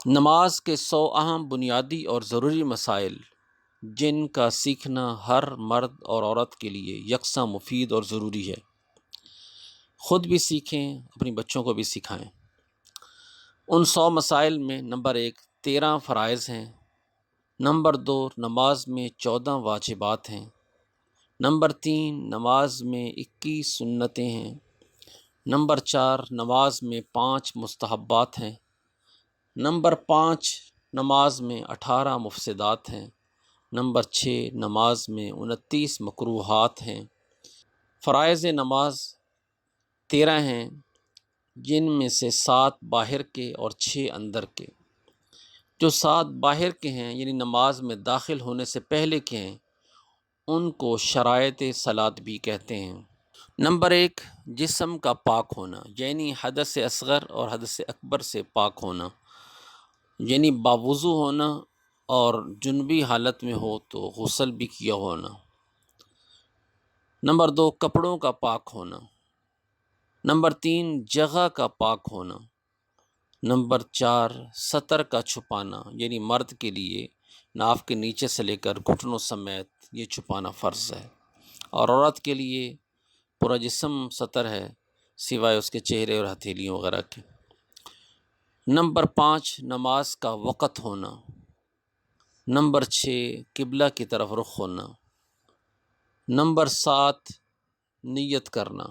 نماز کے 100 اہم بنیادی اور ضروری مسائل جن کا سیکھنا ہر مرد اور عورت کے لیے یکساں مفید اور ضروری ہے۔ خود بھی سیکھیں، اپنی بچوں کو بھی سکھائیں۔ ان 100 مسائل میں نمبر 1 13 فرائض ہیں، نمبر 2 نماز میں 14 واجبات ہیں، نمبر 3 نماز میں 21 سنتیں ہیں، نمبر 4 نماز میں 5 مستحبات ہیں، نمبر 5 نماز میں 18 مفسدات ہیں، نمبر 6 نماز میں 29 مکروہات ہیں۔ فرائض نماز 13 ہیں، جن میں سے 7 باہر کے اور 6 اندر کے۔ جو 7 باہر کے ہیں یعنی نماز میں داخل ہونے سے پہلے کے ہیں، ان کو شرائط صلاۃ بھی کہتے ہیں۔ نمبر 1 جسم کا پاک ہونا، یعنی حدث اصغر اور حدث اکبر سے پاک ہونا، یعنی باوضو ہونا اور جنبی حالت میں ہو تو غسل بھی کیا ہونا۔ نمبر 2 کپڑوں کا پاک ہونا۔ نمبر 3 جگہ کا پاک ہونا۔ نمبر 4 سطر کا چھپانا، یعنی مرد کے لیے ناف کے نیچے سے لے کر گھٹنوں سمیت یہ چھپانا فرض ہے، اور عورت کے لیے پورا جسم سطر ہے سوائے اس کے چہرے اور ہتھیلیوں وغیرہ کے۔ نمبر 5 نماز کا وقت ہونا۔ نمبر 6 قبلہ کی طرف رخ ہونا۔ نمبر 7 نیت کرنا۔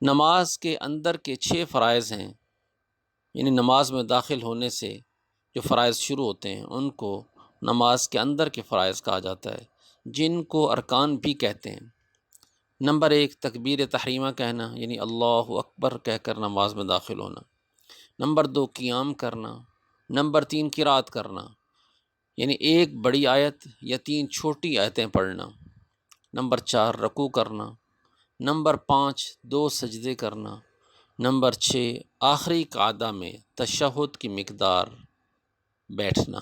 نماز کے اندر کے 6 فرائض ہیں، یعنی نماز میں داخل ہونے سے جو فرائض شروع ہوتے ہیں ان کو نماز کے اندر کے فرائض کہا جاتا ہے، جن کو ارکان بھی کہتے ہیں۔ نمبر 1 تکبیر تحریمہ کہنا، یعنی اللہ اکبر کہہ کر نماز میں داخل ہونا۔ نمبر 2 قیام کرنا۔ نمبر 3 قرات کرنا، یعنی ایک بڑی آیت یا 3 چھوٹی آیتیں پڑھنا۔ نمبر 4 رکوع کرنا۔ نمبر 5 2 سجدے کرنا۔ نمبر 6 آخری قعدہ میں تشہد کی مقدار بیٹھنا۔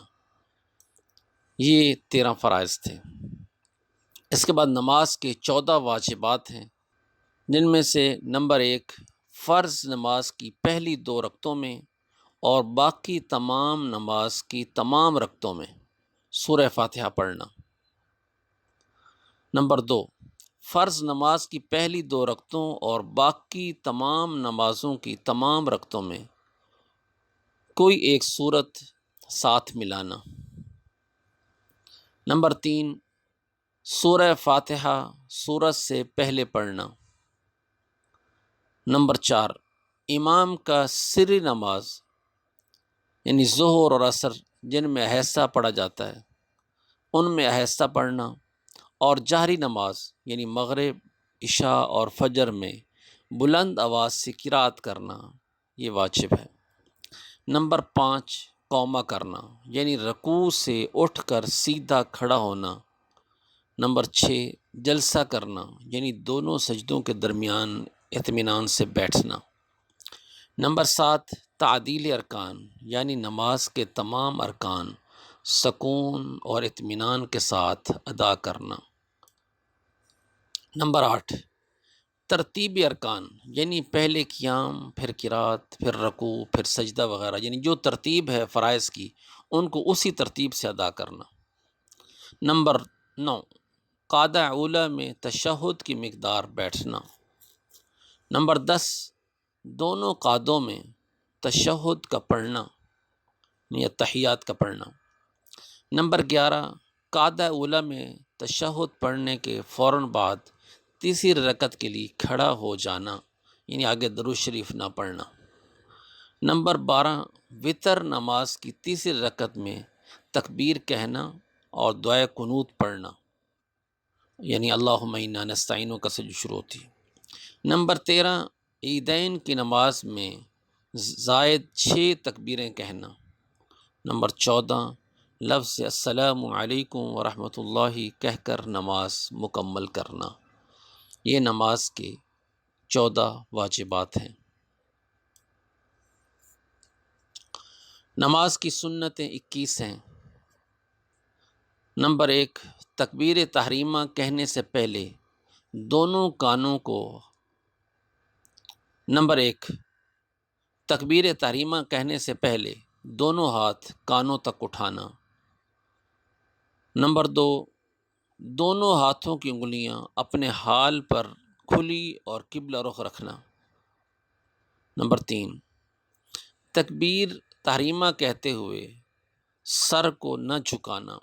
یہ 13 فرائض تھے۔ اس کے بعد نماز کے 14 واجبات ہیں، جن میں سے نمبر 1 فرض نماز کی پہلی 2 رکعتوں میں اور باقی تمام نماز کی تمام رکعتوں میں سورہ فاتحہ پڑھنا۔ نمبر 2 فرض نماز کی پہلی 2 رکعتوں اور باقی تمام نمازوں کی تمام رکعتوں میں کوئی ایک سورت ساتھ ملانا۔ نمبر 3 سورہ فاتحہ سورت سے پہلے پڑھنا۔ نمبر 4 امام کا سری نماز یعنی ظہر اور عصر جن میں آہستہ پڑھا جاتا ہے ان میں آہستہ پڑھنا، اور جہری نماز یعنی مغرب، عشاء اور فجر میں بلند آواز سے قرات کرنا، یہ واجب ہے۔ نمبر 5 قومہ کرنا، یعنی رکوع سے اٹھ کر سیدھا کھڑا ہونا۔ نمبر 6 جلسہ کرنا، یعنی دونوں سجدوں کے درمیان اطمینان سے بیٹھنا۔ نمبر 7 تعدیل ارکان، یعنی نماز کے تمام ارکان سکون اور اطمینان کے ساتھ ادا کرنا۔ نمبر 8 ترتیب ارکان، یعنی پہلے قیام، پھر قرات، پھر رکوع، پھر سجدہ وغیرہ، یعنی جو ترتیب ہے فرائض کی ان کو اسی ترتیب سے ادا کرنا۔ نمبر 9 قعدہ اولی میں تشہد کی مقدار بیٹھنا۔ نمبر 10 دونوں قعدوں میں تشہد کا پڑھنا یا تحیات کا پڑھنا۔ نمبر 11 قعدہ اولی میں تشہد پڑھنے کے فوراً بعد تیسری رکعت کے لیے کھڑا ہو جانا، یعنی آگے درود شریف نہ پڑھنا۔ نمبر 12 وتر نماز کی تیسری رکعت میں تکبیر کہنا اور دعائے قنوت پڑھنا، یعنی اللہم انا نستعینک سے جو شروع ہوتی ہے۔ نمبر 13 عیدین کی نماز میں زائد 6 تکبیریں کہنا۔ نمبر 14 لفظ السلام علیکم ورحمۃ اللہ کہہ کر نماز مکمل کرنا۔ یہ نماز کے 14 واجبات ہیں۔ نماز کی سنتیں 21 ہیں۔ نمبر 1 تکبیر تحریمہ کہنے سے پہلے دونوں کانوں کو نمبر 1 تکبیر تحریمہ کہنے سے پہلے دونوں ہاتھ کانوں تک اٹھانا۔ نمبر 2، دونوں ہاتھوں کی انگلیاں اپنے حال پر کھلی اور قبلہ رخ رکھنا۔ نمبر 3، تکبیر تحریمہ کہتے ہوئے سر کو نہ جھکانا۔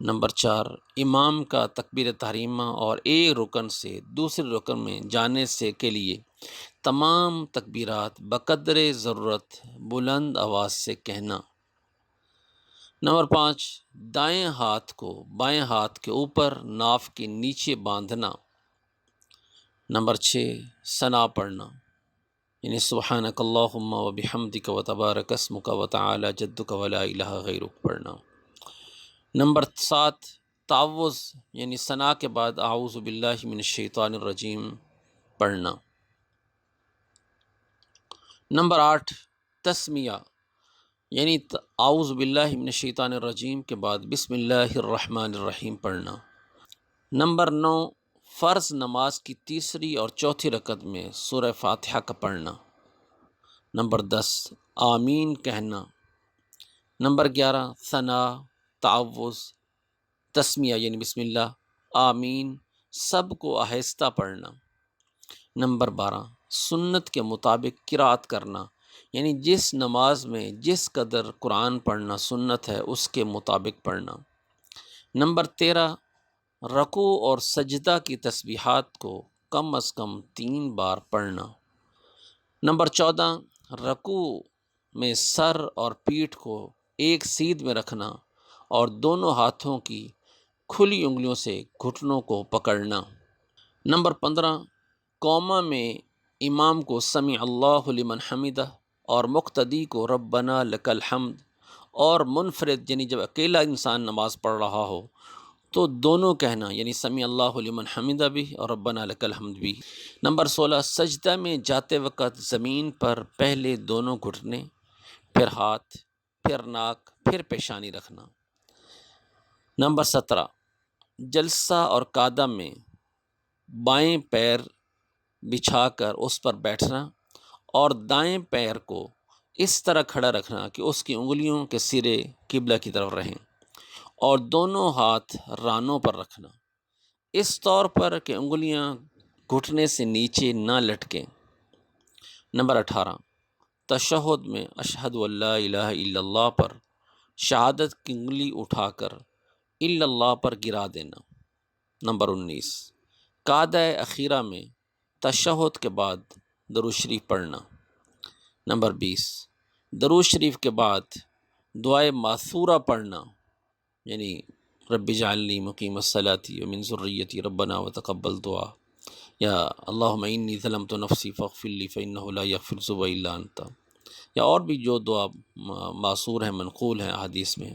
نمبر 4، امام کا تکبیر تحریمہ اور ایک رکن سے دوسرے رکن میں جانے سے کے لیے تمام تکبیرات بقدر ضرورت بلند آواز سے کہنا۔ نمبر 5، دائیں ہاتھ کو بائیں ہاتھ کے اوپر ناف کے نیچے باندھنا۔ نمبر 6، ثنا پڑھنا، یعنی سبحانک اللہم و بحمدک و تبارک اسمک و تعالی جدک و لا الہ غیرک پڑھنا۔ نمبر 7، تعوذ، یعنی ثنا کے بعد اعوذ باللہ من الشیطان الرجیم پڑھنا۔ نمبر 8، تسمیہ، یعنی اعوذ باللہ من الشیطان الرجیم کے بعد بسم اللہ الرحمن الرحیم پڑھنا۔ نمبر 9، فرض نماز کی تیسری اور چوتھی رکعت میں سورہ فاتحہ کا پڑھنا۔ نمبر 10، آمین کہنا۔ نمبر 11، ثنا، تعوذ، تسمیہ یعنی بسم اللہ، آمین سب کو آہستہ پڑھنا۔ نمبر 12، سنت کے مطابق قرأت کرنا، یعنی جس نماز میں جس قدر قرآن پڑھنا سنت ہے اس کے مطابق پڑھنا۔ نمبر 13، رکوع اور سجدہ کی تسبیحات کو کم از کم 3 بار پڑھنا۔ نمبر 14، رکوع میں سر اور پیٹھ کو ایک سیدھ میں رکھنا اور دونوں ہاتھوں کی کھلی انگلیوں سے گھٹنوں کو پکڑنا۔ نمبر 15، قوما میں امام کو سمیع اللہ لمن حمدہ اور مقتدی کو ربنا لک الحمد، اور منفرد یعنی جب اکیلا انسان نماز پڑھ رہا ہو تو دونوں کہنا، یعنی سمیع اللہ لمن حمدہ بھی اور ربنا لک الحمد بھی۔ نمبر 16، سجدہ میں جاتے وقت زمین پر پہلے دونوں گھٹنے، پھر ہاتھ، پھر ناک، پھر پیشانی رکھنا۔ نمبر 17، جلسہ اور قعدہ میں بائیں پیر بچھا کر اس پر بیٹھنا اور دائیں پیر کو اس طرح کھڑا رکھنا کہ اس کی انگلیوں کے سرے قبلہ کی طرف رہیں اور دونوں ہاتھ رانوں پر رکھنا، اس طور پر کہ انگلیاں گھٹنے سے نیچے نہ لٹکیں۔ نمبر 18، تشہد میں اشہد ان لا الہ الا اللہ پر شہادت کی انگلی اٹھا کر الا اللہ پر گرا دینا۔ نمبر 19، قعدہ اخیرہ میں تشہد کے بعد درود شریف پڑھنا۔ نمبر 20، درود شریف کے بعد دعائے ماثورہ پڑھنا، یعنی رب اجعلنی مقیم الصلاۃ ومن ذریتی ربنا وتقبل دعا، یا اللہم انی ظلمت نفسی فاغفر لی فانہ لا یغفر الذنوب الا انت، یا اور بھی جو دعا معصور ہیں، منقول ہیں حدیث میں۔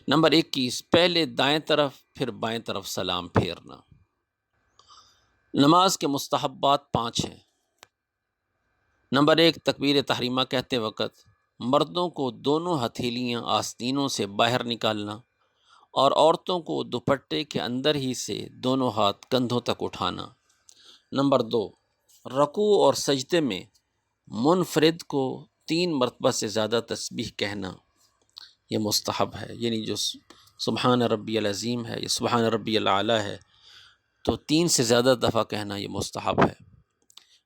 نمبر 21، پہلے دائیں طرف پھر بائیں طرف سلام پھیرنا۔ نماز کے مستحبات 5 ہیں۔ نمبر 1، تکبیر تحریمہ کہتے وقت مردوں کو دونوں ہتھیلیاں آستینوں سے باہر نکالنا اور عورتوں کو دوپٹے کے اندر ہی سے دونوں ہاتھ کندھوں تک اٹھانا۔ نمبر 2، رکوع اور سجدے میں منفرد کو 3 مرتبہ سے زیادہ تسبیح کہنا، یہ مستحب ہے، یعنی جو سبحان ربی العظیم ہے یا سبحان ربی الاعلیٰ ہے تو 3 سے زیادہ دفعہ کہنا یہ مستحب ہے۔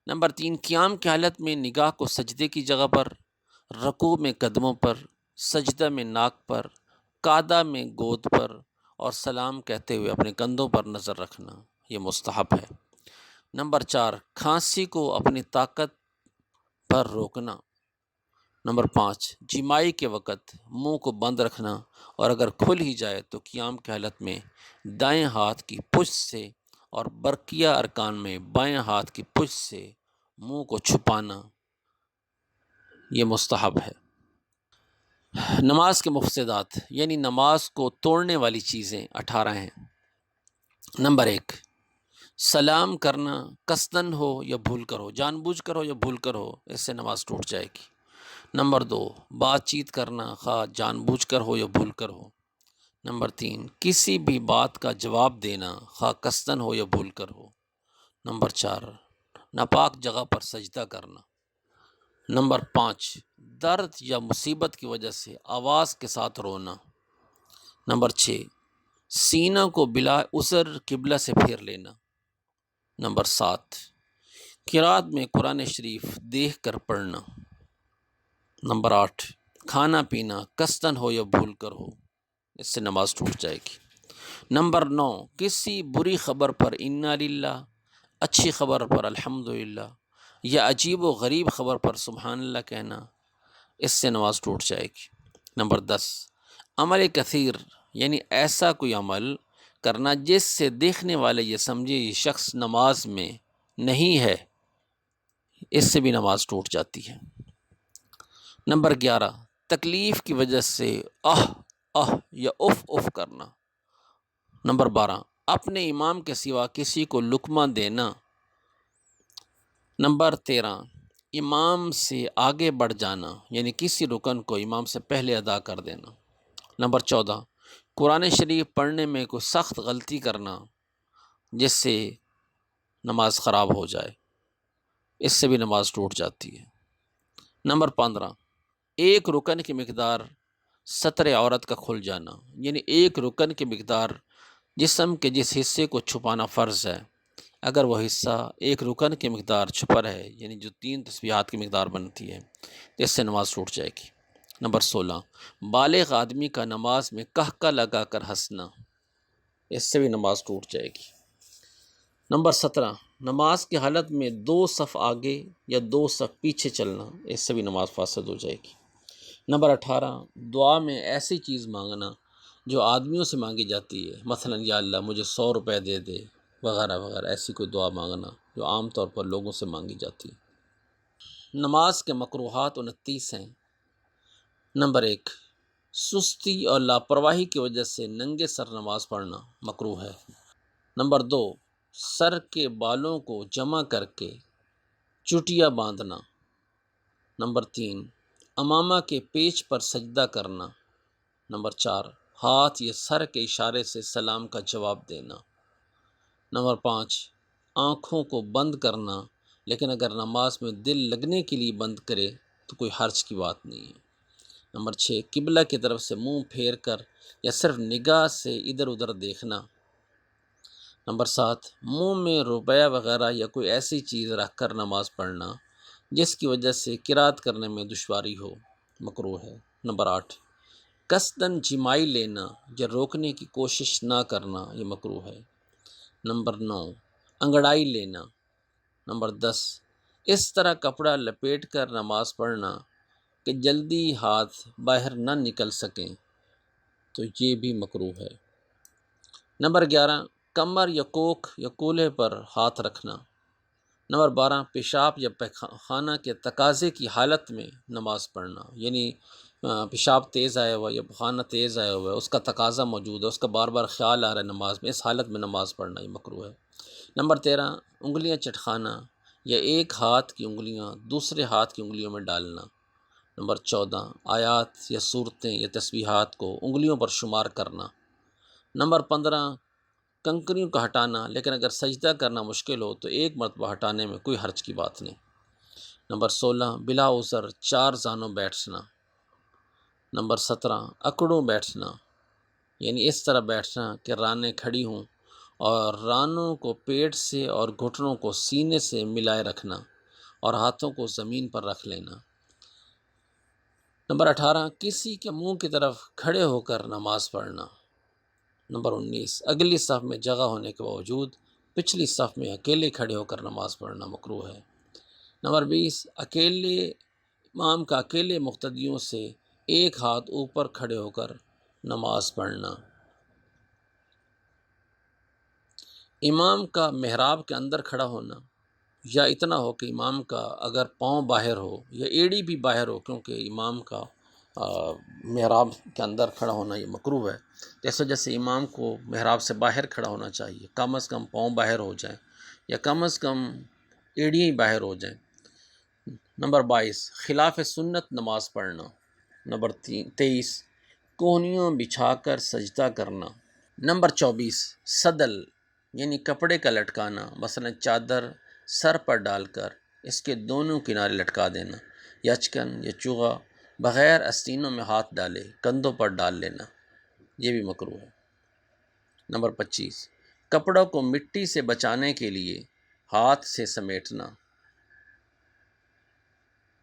نمبر 3، قیام کی حالت میں نگاہ کو سجدے کی جگہ پر، رکوع میں قدموں پر، سجدہ میں ناک پر، قعدہ میں گود پر اور سلام کہتے ہوئے اپنے کندھوں پر نظر رکھنا، یہ مستحب ہے۔ نمبر 4، کھانسی کو اپنی طاقت پر روکنا۔ نمبر 5، جمائی کے وقت منہ کو بند رکھنا اور اگر کھل ہی جائے تو قیام کی حالت میں دائیں ہاتھ کی پشت سے اور برقیہ ارکان میں بائیں ہاتھ کی پشت سے منہ کو چھپانا، یہ مستحب ہے۔ نماز کے مفسدات، یعنی نماز کو توڑنے والی چیزیں 18 ہیں۔ نمبر 1، سلام کرنا قصدن ہو یا بھول کر ہو، جان بوجھ کر ہو یا بھول کر ہو، اس سے نماز ٹوٹ جائے گی۔ نمبر 2، بات چیت کرنا خواہ جان بوجھ کر ہو یا بھول کر ہو۔ نمبر 3، کسی بھی بات کا جواب دینا خواہ قصدن ہو یا بھول کر ہو۔ نمبر 4، ناپاک جگہ پر سجدہ کرنا۔ نمبر 5، درد یا مصیبت کی وجہ سے آواز کے ساتھ رونا۔ نمبر 6، سینہ کو بلا عذر قبلہ سے پھیر لینا۔ نمبر 7، قرات میں قرآن شریف دیکھ کر پڑھنا۔ نمبر 8، کھانا پینا قصدن ہو یا بھول کر ہو، اس سے نماز ٹوٹ جائے گی۔ نمبر 9، کسی بری خبر پر انا للہ، اچھی خبر پر الحمدللہ، یا عجیب و غریب خبر پر سبحان اللہ کہنا، اس سے نماز ٹوٹ جائے گی۔ نمبر 10، عمل کثیر یعنی ایسا کوئی عمل کرنا جس سے دیکھنے والے یہ سمجھے یہ شخص نماز میں نہیں ہے، اس سے بھی نماز ٹوٹ جاتی ہے۔ نمبر 11، تکلیف کی وجہ سے یا اف اف کرنا۔ نمبر 12، اپنے امام کے سوا کسی کو لقمہ دینا۔ نمبر 13، امام سے آگے بڑھ جانا یعنی کسی رکن کو امام سے پہلے ادا کر دینا۔ نمبر 14، قرآن شریف پڑھنے میں کوئی سخت غلطی کرنا جس سے نماز خراب ہو جائے، اس سے بھی نماز ٹوٹ جاتی ہے۔ نمبر 15، ایک رکن کی مقدار ستر عورت کا کھل جانا، یعنی ایک رکن کی مقدار جسم کے جس حصے کو چھپانا فرض ہے، اگر وہ حصہ ایک رکن کی مقدار چھپا رہے، یعنی جو 3 تسبیحات کی مقدار بنتی ہے، تو اس سے نماز ٹوٹ جائے گی۔ نمبر 16، بالغ آدمی کا نماز میں قہقہ لگا کر ہنسنا، اس سے بھی نماز ٹوٹ جائے گی۔ نمبر 17، نماز کی حالت میں 2 صف آگے یا 2 صف پیچھے چلنا، اس سے بھی نماز فاسد ہو جائے گی۔ نمبر 18، دعا میں ایسی چیز مانگنا جو آدمیوں سے مانگی جاتی ہے، مثلا یا اللہ مجھے 100 روپے دے دے وغیرہ وغیرہ، ایسی کوئی دعا مانگنا جو عام طور پر لوگوں سے مانگی جاتی ہے۔ نماز کے مکروہات 29 ہیں۔ نمبر 1، سستی اور لاپرواہی کی وجہ سے ننگے سر نماز پڑھنا مکروہ ہے۔ نمبر 2، سر کے بالوں کو جمع کر کے چٹیا باندھنا۔ نمبر 3، امامہ کے پیچ پر سجدہ کرنا۔ نمبر 4، ہاتھ یا سر کے اشارے سے سلام کا جواب دینا۔ نمبر 5، آنکھوں کو بند کرنا، لیکن اگر نماز میں دل لگنے کے لیے بند کرے تو کوئی حرج کی بات نہیں ہے۔ نمبر 6، قبلہ کی طرف سے منہ پھیر کر یا صرف نگاہ سے ادھر ادھر دیکھنا۔ نمبر 7، منہ میں روپیہ وغیرہ یا کوئی ایسی چیز رکھ کر نماز پڑھنا جس کی وجہ سے قرات کرنے میں دشواری ہو، مکروہ ہے۔ نمبر 8، قصداً جمائی لینا یا روکنے کی کوشش نہ کرنا، یہ مکروہ ہے۔ نمبر 9، انگڑائی لینا۔ نمبر 10، اس طرح کپڑا لپیٹ کر نماز پڑھنا کہ جلدی ہاتھ باہر نہ نکل سکیں، تو یہ بھی مکروہ ہے۔ نمبر 11، کمر یا کوکھ یا کولہے پر ہاتھ رکھنا۔ نمبر 12، پیشاب یا پیخانہ کے تقاضے کی حالت میں نماز پڑھنا، یعنی پیشاب تیز آیا ہوا یا پخانہ تیز آیا ہوا ہے، اس کا تقاضا موجود ہے، اس کا بار بار خیال آ رہا ہے نماز میں، اس حالت میں نماز پڑھنا یہ مکروہ ہے۔ نمبر 13، انگلیاں چٹخانا یا ایک ہاتھ کی انگلیاں دوسرے ہاتھ کی انگلیوں میں ڈالنا۔ نمبر 14، آیات یا صورتیں یا تسبیحات کو انگلیوں پر شمار کرنا۔ نمبر 15، کنکریوں کا ہٹانا، لیکن اگر سجدہ کرنا مشکل ہو تو ایک مرتبہ ہٹانے میں کوئی حرج کی بات نہیں۔ نمبر 16، بلا عذر 4 زانوں بیٹھنا۔ نمبر 17، اکڑوں بیٹھنا، یعنی اس طرح بیٹھنا کہ رانیں کھڑی ہوں اور رانوں کو پیٹ سے اور گھٹنوں کو سینے سے ملائے رکھنا اور ہاتھوں کو زمین پر رکھ لینا۔ نمبر 18، کسی کے منہ کی طرف کھڑے ہو کر نماز پڑھنا۔ نمبر 19، اگلی صف میں جگہ ہونے کے باوجود پچھلی صف میں اکیلے کھڑے ہو کر نماز پڑھنا مکروہ ہے۔ نمبر 20، امام کا اکیلے مقتدیوں سے ایک ہاتھ اوپر کھڑے ہو کر نماز پڑھنا۔ امام کا محراب کے اندر کھڑا ہونا یا اتنا ہو کہ امام کا اگر پاؤں باہر ہو یا ایڑی بھی باہر ہو، کیونکہ امام کا محراب کے اندر کھڑا ہونا یہ مکروہ ہے، جیسے جیسے امام کو محراب سے باہر کھڑا ہونا چاہیے، کم از کم پاؤں باہر ہو جائیں یا کم از کم ایڑیاں باہر ہو جائیں۔ نمبر 22، خلاف سنت نماز پڑھنا۔ نمبر 23، کوہنیوں بچھا کر سجدہ کرنا۔ نمبر 24، صدل یعنی کپڑے کا لٹکانا، مثلا چادر سر پر ڈال کر اس کے دونوں کنارے لٹکا دینا، یچکن یا چوغا بغیر استینوں میں ہاتھ ڈالے کندھوں پر ڈال لینا، یہ بھی مکروہ ہے۔ نمبر 25، کپڑوں کو مٹی سے بچانے کے لیے ہاتھ سے سمیٹنا۔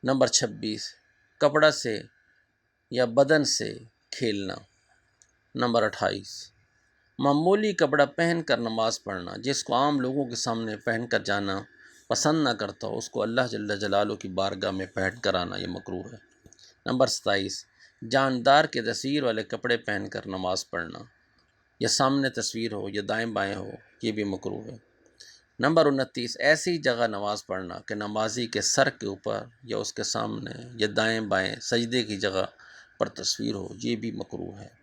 نمبر 26، کپڑا سے یا بدن سے کھیلنا۔ نمبر 28، معمولی کپڑا پہن کر نماز پڑھنا، جس کو عام لوگوں کے سامنے پہن کر جانا پسند نہ کرتا ہو، اس کو اللہ جل جلالہ کی بارگاہ میں پہن کر آنا، یہ مکروہ ہے۔ نمبر 27، جاندار کے تصویر والے کپڑے پہن کر نماز پڑھنا، یا سامنے تصویر ہو یا دائیں بائیں ہو، یہ بھی مکروہ ہے۔ نمبر 29، ایسی جگہ نماز پڑھنا کہ نمازی کے سر کے اوپر یا اس کے سامنے یا دائیں بائیں سجدے کی جگہ پر تصویر ہو، یہ بھی مکروہ ہے۔